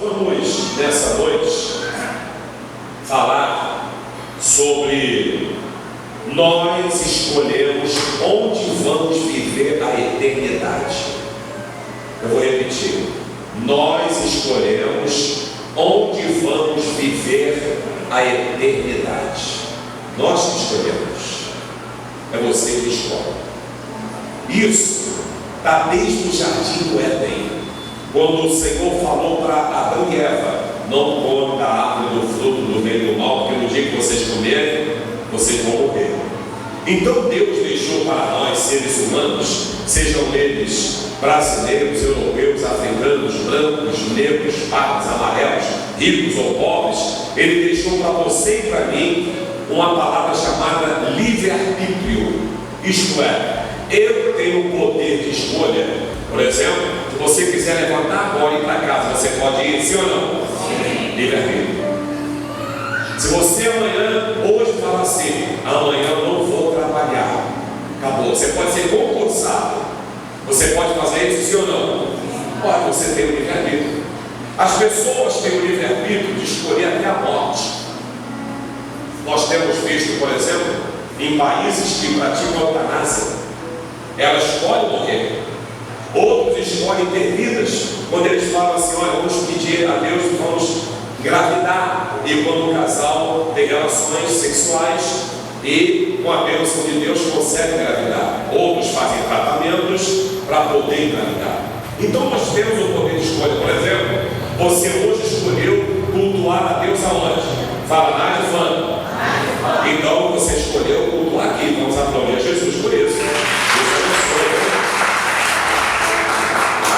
Vamos, nessa noite, falar sobre nós escolhemos onde vamos viver a eternidade. Eu vou repetir. Nós escolhemos onde vamos viver a eternidade. Nós que escolhemos. É você que escolhe. Isso está desde o jardim do Éden. Quando o Senhor falou para Adão e Eva: não comam da árvore do fruto do bem e do mal, porque no dia que vocês comerem, vocês vão morrer. Então Deus deixou para nós, seres humanos, sejam eles brasileiros, europeus, africanos, brancos, negros, pardos, amarelos, ricos ou pobres, Ele deixou para você e para mim uma palavra chamada livre-arbítrio. Isto é, eu tenho o poder de escolha. Por exemplo, se você quiser levantar agora e ir para casa, você pode ir, sim ou não? Sim. Livre-arbítrio. Se você hoje fala assim: amanhã eu não vou trabalhar, acabou. Você pode ser concursado. Você pode fazer isso, sim ou não? Pode, você tem o livre-arbítrio. As pessoas têm o livre-arbítrio de escolher até a morte. Nós temos visto, por exemplo, em países que praticam eutanásia, ela escolhe morrer. Outros escolhem ter vidas, quando eles falam assim: olha, vamos pedir a Deus que vamos engravidar. E quando o casal tem relações sexuais e com a bênção de Deus consegue engravidar. Outros fazem tratamentos para poder engravidar. Então nós temos o poder de escolha. Por exemplo, você hoje escolheu cultuar a Deus aonde? Fala, Nádia. Então você escolheu cultuar aqui. Vamos aplaudir a Jesus por isso.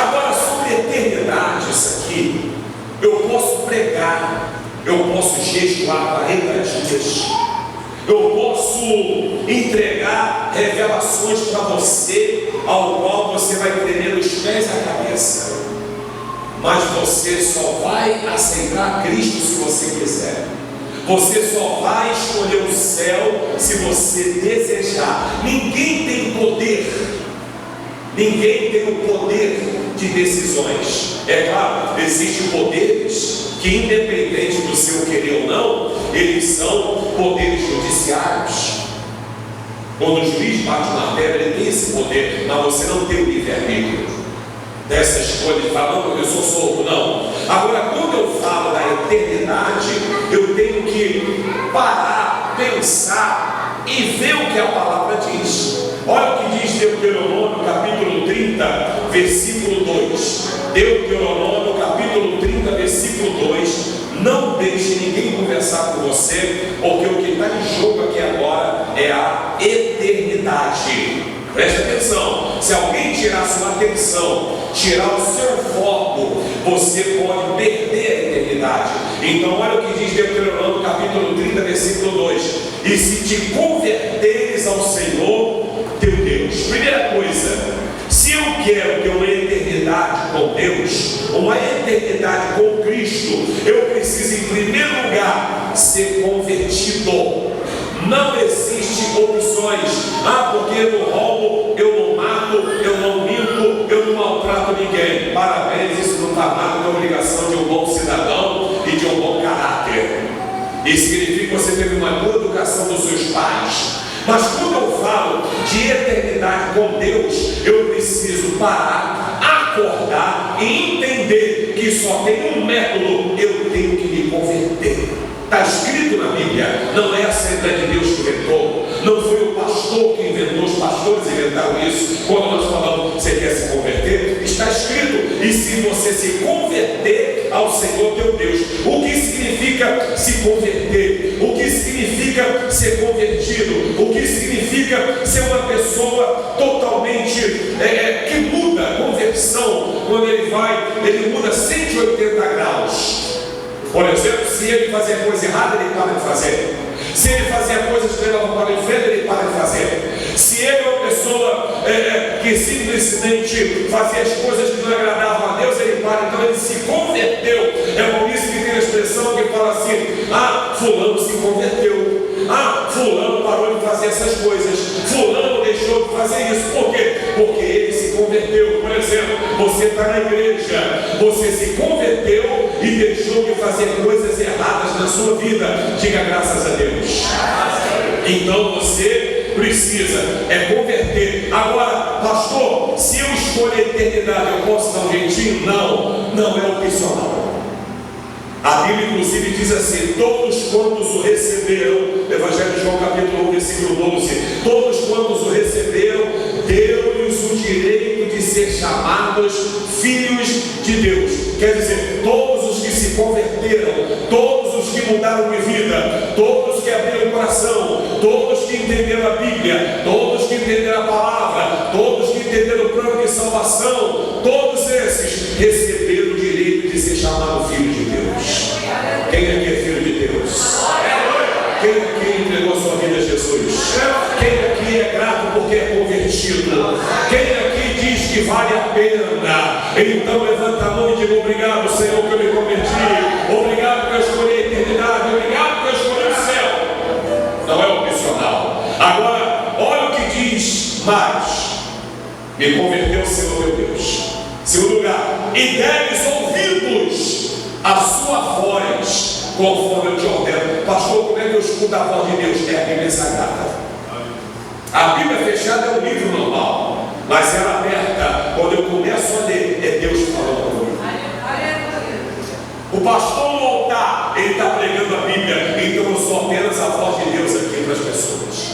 Agora, sobre eternidade, isso aqui, eu posso pregar, eu posso jejuar 40 dias, eu posso entregar revelações para você, ao qual você vai tremer os pés e a cabeça, mas você só vai aceitar Cristo se você quiser. Você só vai escolher o céu se você desejar. Ninguém tem poder. Ninguém tem o poder de decisões. É claro, existem poderes que, independente do seu querer ou não, eles são poderes judiciários. Quando o juiz bate na pedra, ele tem esse poder, mas você não tem o livre-arbítrio dessa escolha de falar: não, eu sou solto, não. Agora, quando eu falo da eternidade, eu tenho que parar, pensar e ver o que a palavra diz. Olha o que diz Deuteronômio capítulo 30, versículo 2. Deuteronômio capítulo 30, versículo 2. Não deixe ninguém conversar com você, porque o que está em jogo aqui agora é a eternidade. Preste atenção. Se alguém tirar sua atenção, tirar o seu foco, você pode perder a eternidade. Então olha o que diz Deuteronômio capítulo 30, versículo 2. E se te converteres ao Senhor teu Deus. Primeira coisa, se eu quero ter uma eternidade com Deus, uma eternidade com Cristo, eu preciso, em primeiro lugar, ser convertido. Não existem opções. Porque eu não roubo, eu não mato, eu não minto, eu não maltrato ninguém. Parabéns, isso não está nada da obrigação de um bom cidadão e de um bom caráter. Isso significa que você teve uma boa educação dos seus pais. Mas quando eu falo de eternidade com Deus, eu preciso parar, acordar e entender que só tem um método: eu tenho que me converter. Está escrito na Bíblia, não é a Assembleia de Deus que inventou, não foi o pastor que inventou, os pastores inventaram isso. Quando nós falamos que você quer se converter, está escrito: e se você se converter ao Senhor teu Deus. O que significa se converter? O que significa ser convertido? O que significa ser uma pessoa totalmente que muda? Conversão, quando ele muda 180 graus. Por exemplo, se ele fazia coisa errada, ele para de fazer. Se ele fazia coisas que levavam para o inferno, ele para de fazer. Se ele é uma pessoa que simplesmente fazia as coisas que não agradavam a Deus, ele para. Então ele se converteu. É por isso que tem a expressão que fala assim: fulano se converteu. fulano parou de fazer essas coisas, fulano deixou de fazer isso. Por quê? Porque ele se converteu. Por exemplo, você está na igreja, você se converteu e deixou de fazer coisas erradas na sua vida. Diga graças a Deus. Então você precisa converter. Agora, pastor, se eu escolher a eternidade, eu posso dar um jeitinho? Não é opcional. A Bíblia inclusive diz assim: todos quantos o receberam, Evangelho de João capítulo 1, versículo 12, todos quantos o receberam, deu-lhes o direito de ser chamados filhos de Deus. Quer dizer, todos os que se converteram, todos os que mudaram de vida, todos que abriram o coração, todos que entenderam a Bíblia, todos que entenderam a palavra, todos que entenderam o plano de salvação, todos esses receberam o direito de ser chamado filho de Deus. Quem aqui é filho de Deus? Quem aqui entregou sua vida a Jesus? Quem aqui é grato porque é convertido? Quem aqui diz que vale a pena? Então levanta a mão e diga: obrigado, Senhor, que eu me converti. Obrigado que eu escolhi a eternidade. Obrigado que eu escolhi o céu. Não é opcional. Agora, olha o que diz mais: me converteu, Senhor meu Deus. Segundo lugar, e deles ouvidos a sua voz, conforme eu te ordeno. Pastor, como é que eu escuto a voz de Deus? É a Bíblia Sagrada. A Bíblia fechada é um livro normal, mas ela aberta, quando eu começo a ler, é Deus falando comigo. O pastor no altar, ele está pregando a Bíblia, então eu sou apenas a voz de Deus aqui para as pessoas.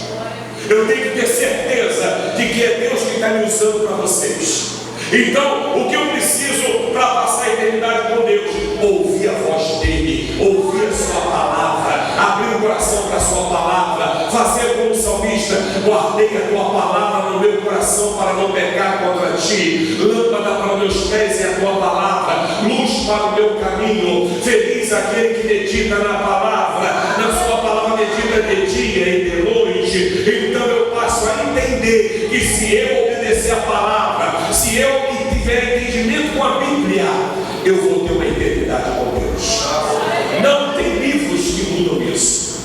Eu tenho que ter certeza de que é Deus que está me usando para vocês. Então, o que eu preciso para passar a eternidade com Deus? Ouvir a voz dele, ouvir a sua palavra, abrir o coração para a sua palavra, fazer como o salmista: guardei a tua palavra no meu coração para não pecar contra ti. Lâmpada para os meus pés é a tua palavra, luz para o meu caminho. Feliz aquele que medita na palavra, na sua palavra medita de dia e de noite. Então eu passo a entender que se eu obedecer a palavra, se eu tiver entendimento com a Bíblia, eu vou ter uma eternidade com Deus. Não tem livros que mudam isso.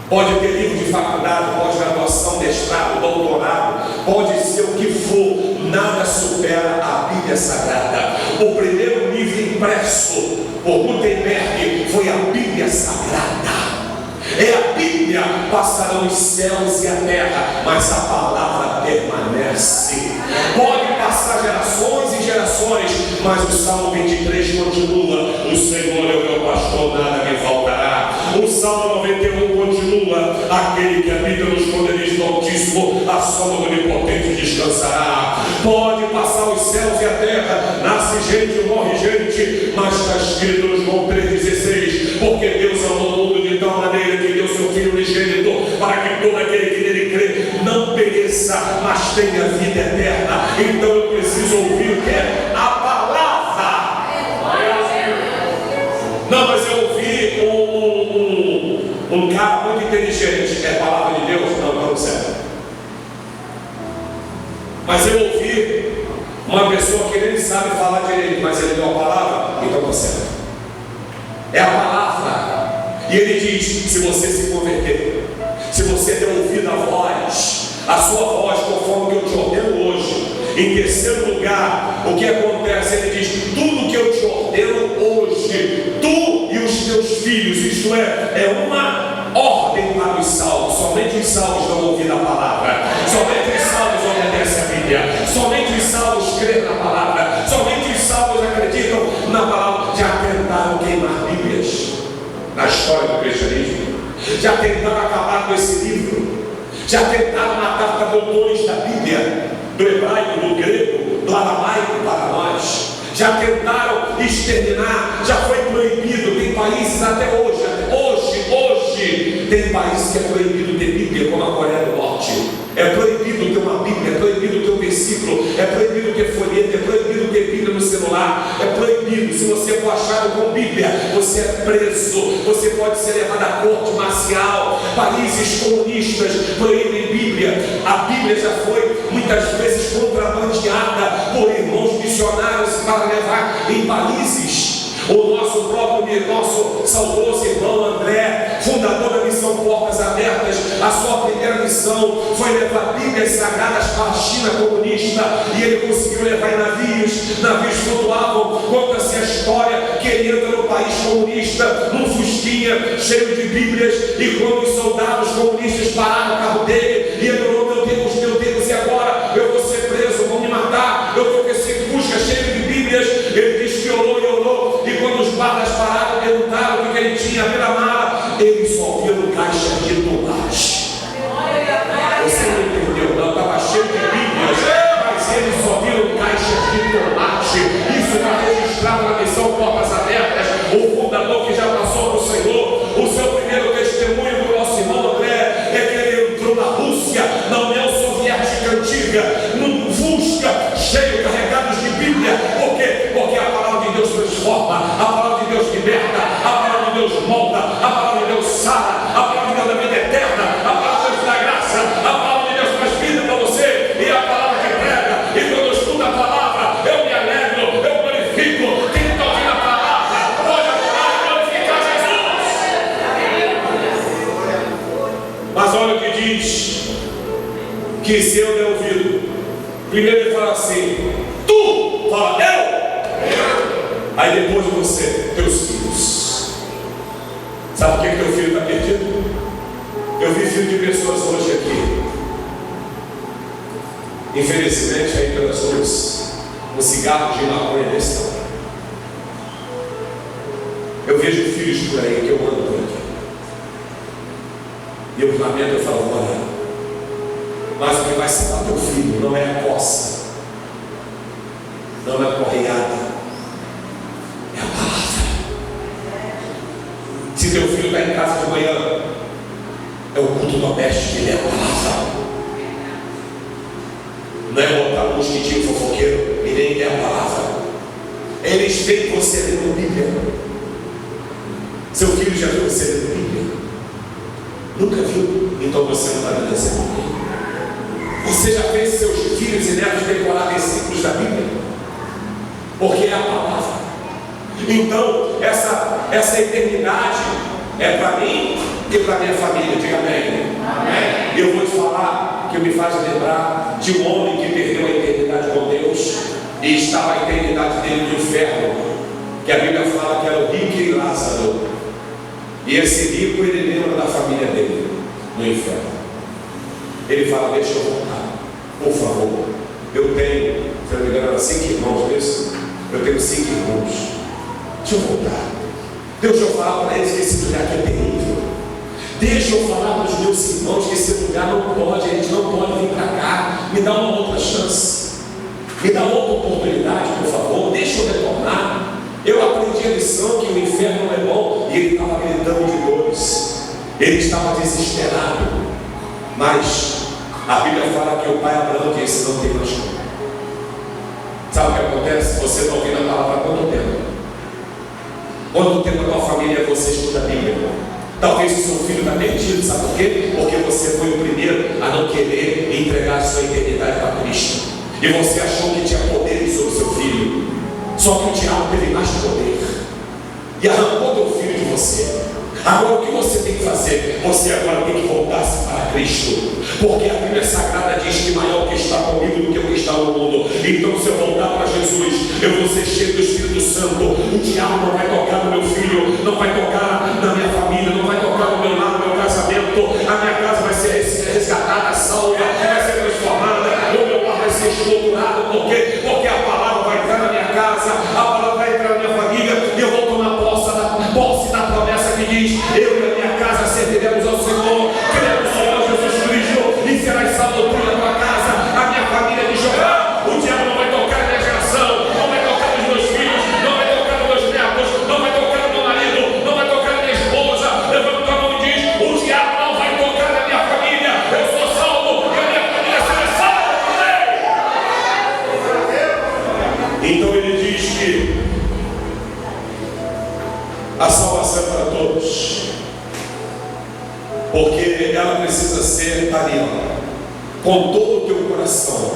Pode ter livro de faculdade, pós-graduação, mestrado, doutorado, pode ser o que for, nada supera a Bíblia Sagrada. O primeiro livro impresso por Gutenberg foi a Bíblia Sagrada. É a Bíblia, passarão os céus e a terra, mas a palavra permanece. Pode passar gerações e gerações, mas o Salmo 23 continua: o Senhor é o meu pastor, nada me faltará. O Salmo 91 continua: aquele que habita nos esconderijos do Altíssimo, a sombra do Onipotente descansará. Pode passar os céus e a terra, nasce gente, morre gente, mas está escrito no João 3,16: porque Deus amou o mundo de tal maneira que deu seu Filho unigênito, para que todo aquele que nele crê não pereça, mas tenha vida eterna. Então eu preciso ouvir o que é a palavra. Não, mas eu ouvi um cara muito inteligente. É a palavra de Deus? Não serve. Mas eu ouvi uma pessoa que nem sabe falar direito, mas ele deu a palavra, então não serve. É a palavra. E ele diz: se você se converter, se você der ouvido à voz, a sua voz, conforme que eu te ordeno hoje. Em terceiro lugar, o que acontece? Ele diz: tudo que eu te ordeno hoje, tu e os teus filhos, isto é uma ordem para os salvos. Somente os salvos dão ouvido à palavra, somente os salvos obedecem a Bíblia, somente os salvos creem na palavra, somente os salvos acreditam na palavra. Já tentaram queimar Bíblias na história do cristianismo, já tentaram acabar com esse livro, já tentaram matar tradutores da Bíblia, do hebraico, do grego, do aramaico para nós, já tentaram exterminar, já foi proibido. Tem países até hoje tem países que é proibido ter Bíblia, como a Coreia do Norte. É proibido ter uma Bíblia, é proibido ter um versículo, é proibido ter folheto, é proibido ter Bíblia no celular, é proibido. Se você for achado com Bíblia, você é preso, você pode ser levado à corte marcial. Países comunistas proíbem Bíblia. A Bíblia já foi muitas vezes contrabandeada por irmãos missionários para levar em países. O nosso saudoso irmão André fundou fundador da missão Portas Abertas, a sua primeira missão foi levar Bíblias sagradas para a China comunista, e ele conseguiu levar em navios flutuavam. Conta-se a história que ele entra no país comunista, num fusquinha cheio de Bíblias, e quando os soldados comunistas pararam o carro dele, e ele orou: meu Deus, e agora? Eu vou ser preso, vão me matar, eu estou com esse fusca cheio de Bíblias. Ele diz que orou e orou, e quando os guardas pararam, perguntaram o que ele tinha pela mala, ele só viu no caixa de tomate. Você não entendeu, não? Estava cheio de Bíblias, mas ele só viu no caixa de tomate. Isso está registrado na missão Portas Abertas. O fundador que já passou para o Senhor, o seu primeiro testemunho do nosso irmão André é que ele entrou na Rússia, na União Soviética Antiga, num Fusca cheio, carregados de Bíblia. Por quê? Porque a palavra de Deus transforma, a palavra de Deus liberta, a palavra de Deus molda, a palavra de Deus sara, a palavra de Deus da vida eterna, a palavra de Deus da graça, a palavra de Deus traz vida para você, e a palavra que prega. E quando eu escuto a palavra, eu me alegro, eu glorifico. Quem está ouvindo a palavra pode adorar e glorificar Jesus. Mas olha o que diz, que se eu der ouvido, primeiro ele fala assim: tu, fala eu. Aí depois você, teus filhos. Sabe por que teu filho está perdido? Eu vi filho de pessoas hoje aqui, infelizmente, aí pelas ruas, um cigarro de maconha desse tamanho. Eu vejo filhos por aí que eu ando por aqui, e eu lamento, eu falo: olha, mas o que vai salvar teu filho não é a coça, não é a correada, é a palavra. Se teu filho está em casa de manhã, é o culto doméstico, ele é a palavra. Não é botar um mosquitinho fofoqueiro, e nem é a palavra. Eles veem você lendo Bíblia. Seu filho já viu você lendo Bíblia? Nunca viu? Então você não está dando exemplo. Você já fez seus filhos e netos decorar versículos da Bíblia? Porque é a palavra. Então, essa eternidade é para mim e para minha família. Diga amém. Amém. E eu vou te falar que me faz lembrar de um homem que perdeu a eternidade com Deus e estava a eternidade dele no inferno, que a Bíblia fala que era o rico e Lázaro. E esse rico, ele lembra da família dele no inferno. Ele fala: deixa eu voltar, por favor. Eu tenho, se não me engano, era 5 irmãos desse. Eu tenho 5 irmãos. Deixa eu voltar. Deixa eu falar para eles que esse lugar aqui é terrível. Deixa eu falar para os meus irmãos que esse lugar não pode, a gente não pode vir para cá. Me dá uma outra chance. Me dá outra oportunidade, por favor. Deixa eu retornar. Eu aprendi a lição que o inferno não é bom. E ele estava gritando de dores. Ele estava desesperado. Mas a Bíblia fala que o pai Abraão disse: não tem mais como. Sabe o que acontece? Você está ouvindo a palavra há quanto tempo? Quanto tempo a tua família você estuda a Bíblia? Talvez o seu filho está perdido, sabe por quê? Porque você foi o primeiro a não querer entregar a sua eternidade para Cristo. E você achou que tinha poder sobre o seu filho. Só que o diabo teve mais poder e arrancou teu filho de você. Agora o que você tem que fazer? Você agora tem que voltar-se para Cristo, porque a Bíblia Sagrada diz que maior que está comigo do que o que está no mundo. Então, se eu voltar para Jesus, eu vou ser cheio do Espírito Santo. O diabo não vai tocar no meu filho, não vai tocar na minha família, não vai tocar no meu lar, no meu casamento. A minha casa vai ser resgatada, salva, vai ser transformada, o meu lar vai ser estruturado. Por quê? Porque a palavra vai entrar na minha casa, a palavra vai entrar na minha família, e eu vou tomar posse da promessa que diz: eu e a minha casa serviremos ao Senhor. Cremos no Senhor Jesus Cristo e serás salvo tu na tua casa, a minha família de Jeová. O diabo não vai tocar na minha geração, não vai tocar nos meus filhos, não vai tocar nos meus netos, não vai tocar no meu marido, não vai tocar na minha esposa. Levanta a mão e diz: o diabo não vai tocar na minha família. Eu sou salvo e a minha família será salva também. Então ele diz que a salvação é para todos, porque ela precisa ser ariana, com todo o teu coração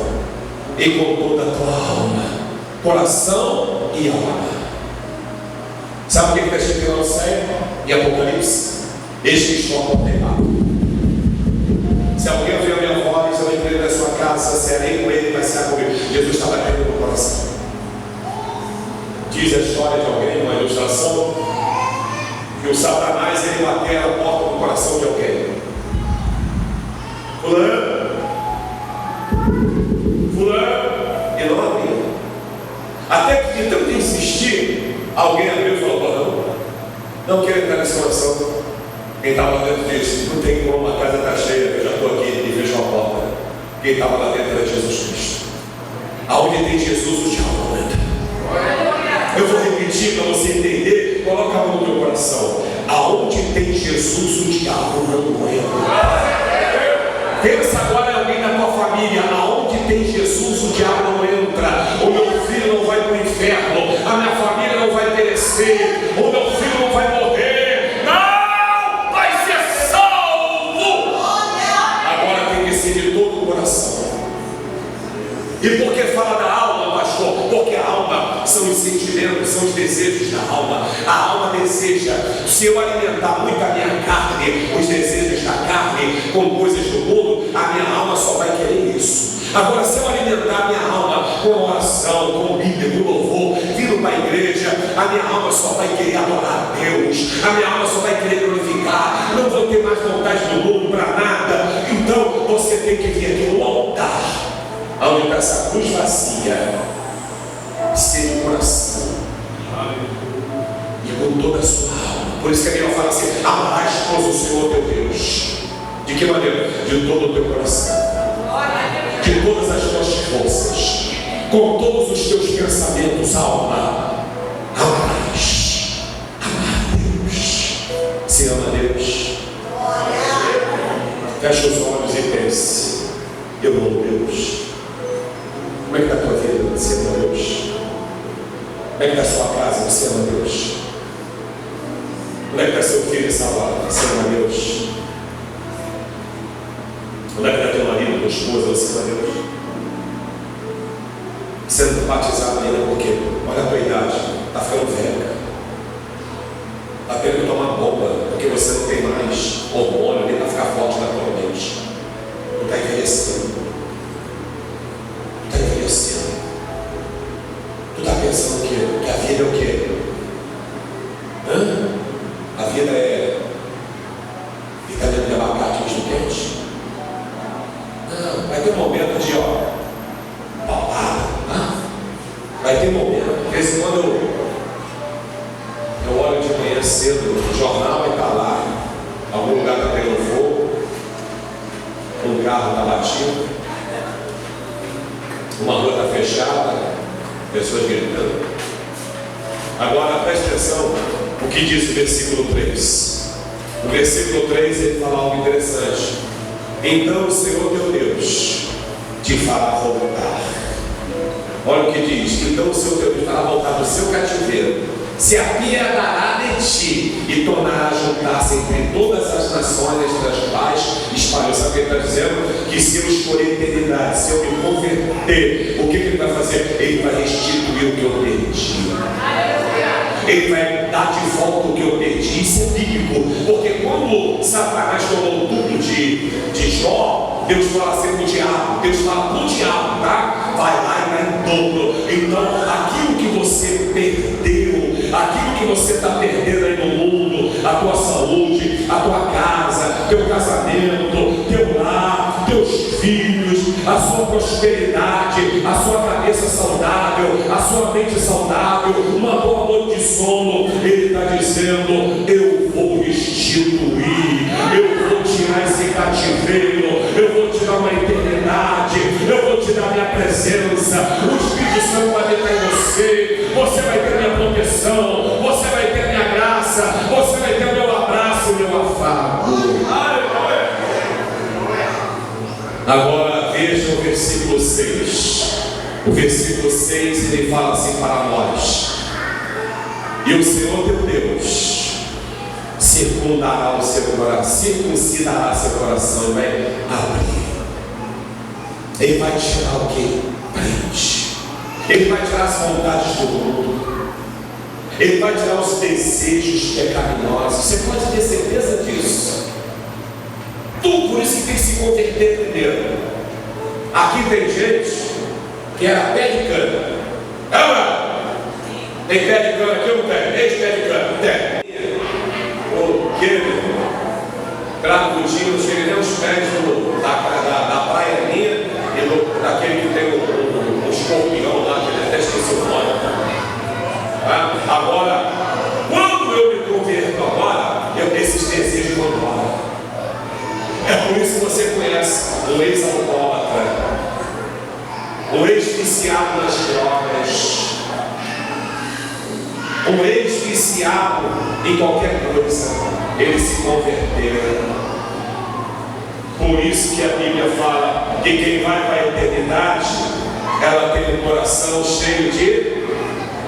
e com toda a tua alma. Coração e alma. Sabe o que está escrito na Oséia e Apocalipse? Eis que estou à porta e bato. Se alguém ouvir a minha voz, eu entrei na sua casa, serei com ele, vai ser comigo. Jesus está batendo no coração. Diz a história de alguém, uma ilustração, que o Satanás ele bateu a porta no coração de alguém. Fulano, e não abriu. Até que de tanto insistir, alguém abriu e falou: não quero entrar nesse coração. Quem estava lá dentro disse: não tem como, a casa está cheia, eu já estou aqui, e fechou a porta. Quem estava lá dentro era Jesus Cristo. Aonde tem Jesus, o diabo não entra. Eu vou repetir para você entender, coloca a mão no teu coração. Aonde tem Jesus, o diabo não entra. Pensa agora em alguém da tua família. Aonde tem Jesus, o diabo não entra. O meu filho não vai para o inferno, a minha família não vai perecer, o meu filho não vai morrer. Não, vai ser salvo. Agora tem que ser de todo o coração. E por que fala da alma, pastor? Porque a alma são os sentimentos, são os desejos da alma. A alma deseja. Se eu alimentar muito a minha carne, os desejos da carne, com coisas do mundo, a minha alma só vai querer isso. Agora, se eu alimentar a minha alma com oração, com Bíblia, com louvor, vindo para a igreja, a minha alma só vai querer adorar a Deus, a minha alma só vai querer glorificar, não vou ter mais vontade do mundo para nada. Então, você tem que vir aqui no altar, onde está essa cruz vazia, ser de coração e com toda a sua alma. Por isso que a Bíblia fala assim: amarás, pois, o Senhor teu Deus. De que maneira? De todo o teu coração, de todas as tuas forças, com todos os teus pensamentos, alma. Amarás. Amar a Deus. Se ama a Deus. Fecha os olhos e pense: eu amo Deus. Como é que está a tua vida? Você ama Deus? Como é que está a sua casa? Você ama Deus? Como é que está seu filho salvado? Você ama Deus? Como é que está teu marido, tua esposa? Você ama Deus? Você não está batizado ainda porque, olha a tua idade, está ficando velho. Está tendo que tomar bomba, porque você não tem mais hormônio nem para ficar forte naturalmente. Tu está envelhecendo. Tu está envelhecendo. Tu está pensando o quê? Que a vida é o quê? A vida é ficar dentro de abacate misto quente? Não, vai ter um momento de papada. Vai ter um momento. De vez em quando eu olho de manhã cedo, o jornal vai estar lá, algum lugar está pegando fogo, um carro está batido, uma rua está fechada, pessoas gritando. Agora preste atenção o que diz o versículo 3. No versículo 3 ele fala algo interessante. Então o Senhor teu Deus te fará voltar. Olha o que diz: então o Senhor teu Deus fará voltar do seu cativeiro, se apiadará de ti e tornará a juntar-se entre todas as nações entre as quais espalhou. Sabe o que ele está dizendo? Que se eu escolher a eternidade, se eu me converter, o que ele vai fazer? Ele vai restituir o que eu perdi. Ele vai dar de volta o que eu perdi. Isso é bíblico, porque quando Satanás tomou tudo de Jó, Deus fala assim para o diabo, Deus fala para o diabo, tá? Vai lá e vai em dobro. Então, aquilo que você perdeu, aquilo que você está perdendo aí no mundo, a tua saúde, a tua casa, teu casamento, teu lar, teus filhos, a sua prosperidade, a sua cabeça saudável, a sua mente saudável, uma boa noite de sono, ele está dizendo: eu vou restituir, eu vou tirar esse cativeiro, eu vou te dar uma eternidade, eu vou te dar minha presença, o Espírito Santo vai habitar em você, você vai ter minha proteção, você vai ter minha graça, você vai ter meu abraço, meu afago. Agora veja o versículo 6. O versículo 6 ele fala assim para nós: e o Senhor teu Deus circuncidará seu coração e vai abrir. Ele vai tirar o que prende. Ele vai tirar as vontades do mundo. Ele vai tirar os desejos pecaminosos. Você pode ter certeza disso. se converter primeiro. Aqui tem gente que era pé de cana. Tem pé de cana aqui ou não tem? Ex-pé de cana? Tem. O que, meu irmão? Gravudinho, não chega nem os pés da praia minha e daquele que tem o escorpião lá, que ele até esqueceu o nome. Agora, quando eu me converto agora, esses desejos vão embora. É por isso que você conhece o ex-alcoólatra, o ex-viciado nas drogas, o ex-viciado em qualquer coisa, ele se converteu. Por isso que a Bíblia fala que quem vai para a eternidade, ela tem um coração cheio de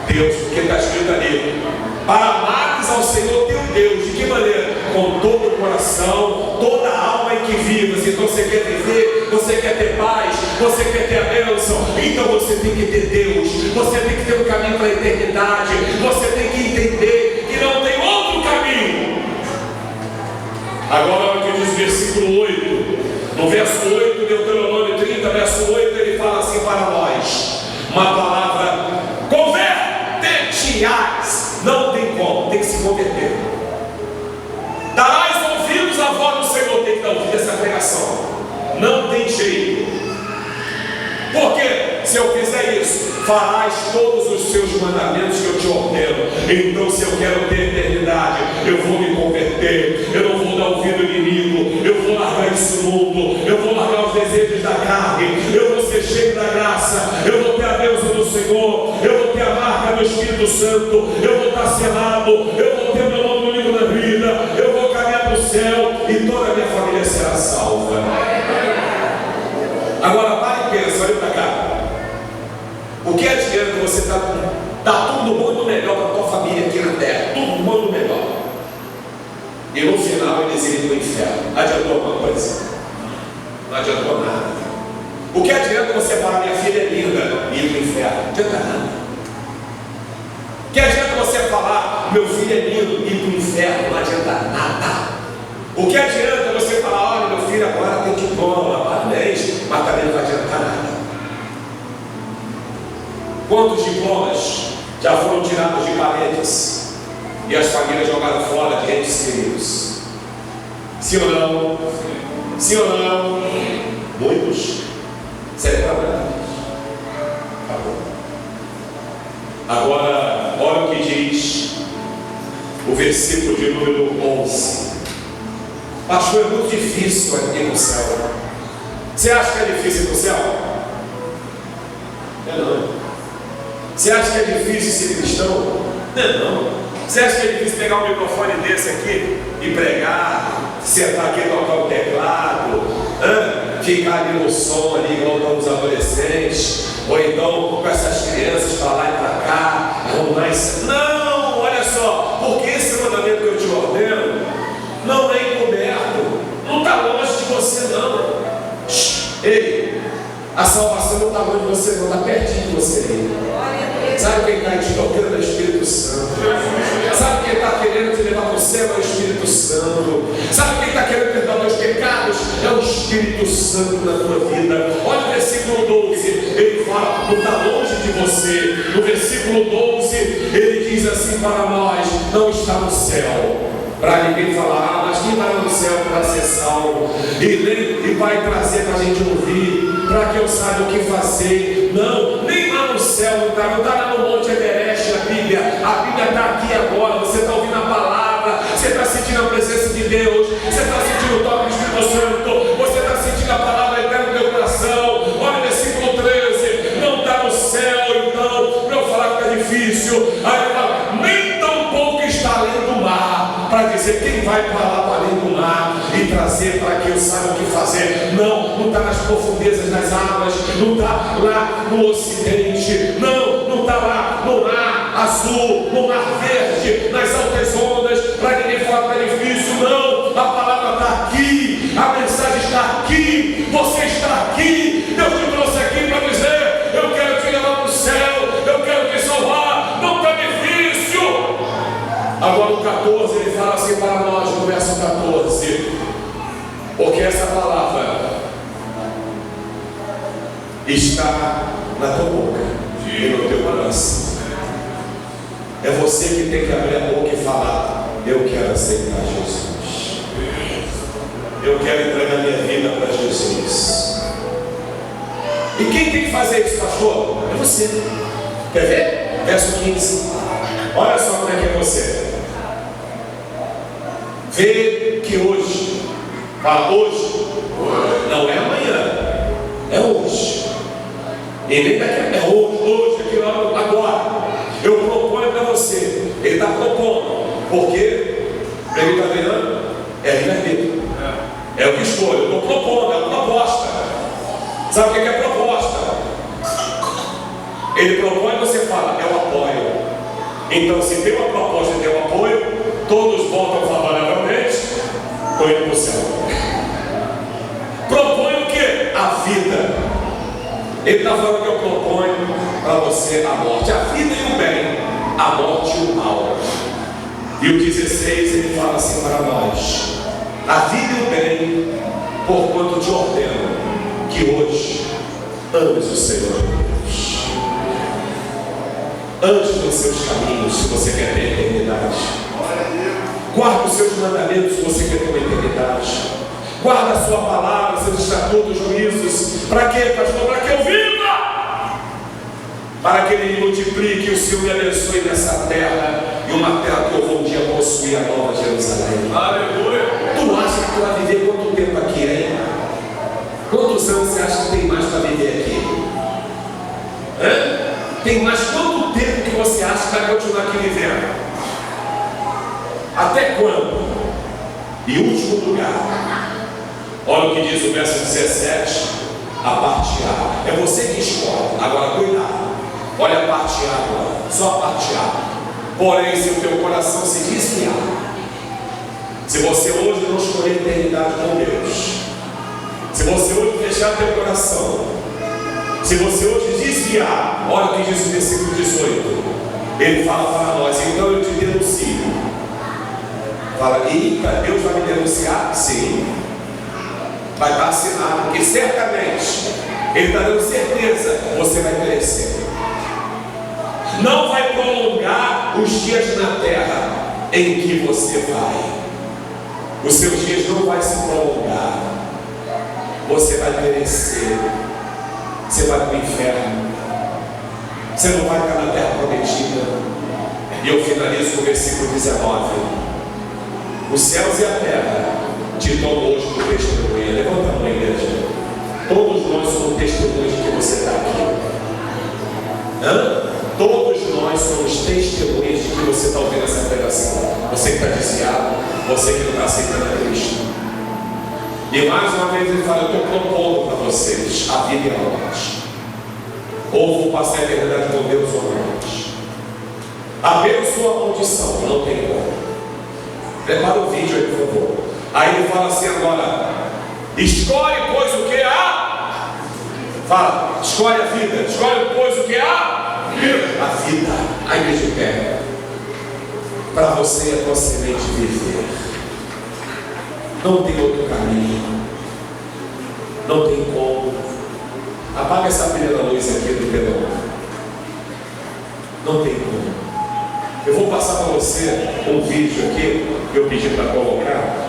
Deus, porque está escrito ali: para amares ao Senhor teu Deus. De que maneira? Com todo o coração, toda a alma em que vivas. Então você quer viver, você quer ter paz, você quer ter a bênção, então você tem que ter Deus, você tem que ter um caminho para a eternidade, você tem que entender que não tem outro caminho. Agora olha o que diz o versículo 8, no verso 8, Deuteronômio 30, verso 8, ele fala assim para nós, uma palavra: converte-te-ás. Não tem como, tem que se converter. Darás ouvidos à voz do Senhor, tem que dar ouvido a essa pregação. Não tem jeito. Porque se eu fizer isso, farás todos os seus mandamentos que eu te ordeno. Então, se eu quero ter eternidade, eu vou me converter. Eu não vou dar ouvido ao inimigo. Eu vou largar esse mundo. Eu vou largar os desejos da carne. Eu vou ser cheio da graça. Eu vou ter a bênção do Senhor. Eu vou ter a marca do Espírito Santo. Eu vou estar selado. Eu vou ter meu nome no livro da vida. Eu vou caminhar para o céu e toda a minha família será salva. Agora pare e pensa, olha para cá. O que adianta que você está tudo muito melhor para a tua família aqui na terra, tudo muito melhor, e no final eles irem para o inferno? Adiantou alguma coisa? Não adiantou nada. O que adianta você falar: minha filha é linda, e ir para o inferno? Não adianta nada. O que adianta você falar: meu filho é lindo, e ir para o inferno? Não adianta nada. O que adianta você falar: olha, meu filho agora tem diploma, parabéns, mas também não vai adiantar nada. Quantos diplomas já foram tirados de paredes e as famílias jogaram fora de entes queridos? Sim ou não? Sim ou não? Muitos. Sério problema. Tá bom. Agora, olha o que diz o versículo de número 11. Pastor, é muito difícil ir para o céu. Você acha que é difícil ir para o céu? Não. Você acha que é difícil ser cristão? Não. Você acha que é difícil pegar um microfone desse aqui e pregar, sentar aqui e tocar o teclado, ficar ali no som ali igual estão os adolescentes, ou então com essas crianças para lá e para cá, arrumar isso? Não, olha só, porque esse mandamento que eu te ordeno não é encoberto, não está longe de você não. Ei, a salvação não está longe de você não, está pertinho de você. Sabe quem está te tocando? É o Espírito Santo. Sabe quem está querendo te levar para o céu? É o Espírito Santo. Sabe quem está querendo perdoar meus pecados? É o Espírito Santo na tua vida. Olha o versículo 12, ele fala: não está longe de você. No versículo 12 ele diz assim para nós: não está no céu, para ninguém falar: mas quem vai no céu para ser salvo? E vai trazer para a gente ouvir, para que eu saiba o que fazer. Não, nem lá no céu, não está lá no Monte Everest. A Bíblia está aqui agora. Você está ouvindo a palavra, você está sentindo a presença de Deus, você está sentindo o toque do Espírito Santo, você está sentindo a palavra eterna no teu coração. Olha o versículo 13: não está no céu, então, para eu falar que está difícil. Aí ele fala: nem tão pouco está além do mar, para dizer quem vai para lá para além do mar e trazer para que eu saiba o que fazer. Não está nas profundezas das águas, não está lá no ocidente, não está lá no mar azul, no mar verde, nas altas ondas, para ninguém falar que é difícil. Não, a palavra está aqui, a mensagem está aqui, você está aqui. Deus te trouxe aqui para dizer: eu quero te levar para o céu, eu quero te salvar, não está difícil. Agora o 14 ele fala assim para nós, no verso 14: Porque essa palavra está na tua boca e no teu coração. É você que tem que abrir a boca e falar: eu quero aceitar Jesus, eu quero entregar minha vida para Jesus. E quem tem que fazer isso, pastor? É você. Quer ver? Verso 15. Olha só como é que é você. Vê que hoje, fala hoje, não é amanhã, é hoje. E nem daqui a é hoje, aqui agora. Eu proponho para você. Ele está propondo, porque ele está ganhando, é livre-arbítrio. É o que escolho. Eu estou propondo, é uma proposta. Sabe o que é proposta? Ele propõe e você fala: eu apoio. Então, se tem uma proposta e tem um apoio, todos votam favoravelmente, estou indo para o céu. Propõe o que? A vida. Ele está falando que eu proponho para você a morte, a vida e o bem, a morte e o mal. E o 16 ele fala assim para nós: a vida e o bem, porquanto te ordeno que hoje ames o Senhor Deus. Ande nos seus caminhos se você quer ter eternidade. Guarda os seus mandamentos se você quer ter uma eternidade. Guarda a sua palavra, seus estatutos, juízos. Para quê, pastor? Para que eu viva! Para que Ele me multiplique, o Senhor me abençoe nessa terra, e uma terra que eu vou um dia possuir, a nova Jerusalém. Aleluia! Tu acha que tu vai viver quanto tempo aqui, hein? Quantos anos você acha que tem mais para viver aqui? Hã? Tem mais quanto tempo que você acha que vai continuar aqui vivendo? Até quando? E último lugar, olha o que diz o verso 17, a parte A. É você que escolhe. Agora cuidado. Olha a parte A agora. Só a parte A. Porém, se o teu coração se desviar, se você hoje não escolher a eternidade com Deus, se você hoje fechar teu coração, se você hoje desviar, olha o que diz o versículo 18. Ele fala para nós: então eu te denuncio. Fala: eita, Deus vai me denunciar? Sim. Vai estar assinado, porque certamente Ele está dando certeza: você vai perecer. Não vai prolongar os dias na terra em que você vai. Os seus dias não vai se prolongar. Você vai perecer. Você vai para o inferno. Você não vai estar na terra prometida. E eu finalizo com o versículo 19. Os céus e a terra te tomam hoje por testemunha. Levanta a mão, igreja. Todos nós somos testemunhas de que você está aqui. Todos nós somos testemunhas de que você está ouvindo essa pregação. Você que está desviado, você que não está aceitando a Cristo. E mais uma vez ele fala: eu estou propondo para vocês a vida e a morte. Ou vou passar a eternidade com Deus ou a morte. A bênção ou a maldição, não tem como. Prepara o vídeo aí, por favor. Aí ele fala assim agora: escolhe, pois, o que há. Fala: escolhe a vida. Escolhe, pois, o que há. A vida. A igreja pega. Para você e a tua semente viver. Não tem outro caminho. Não tem como. Apaga essa primeira luz aqui do telão. Não tem como. Eu vou passar para você um vídeo aqui que eu pedi para colocar.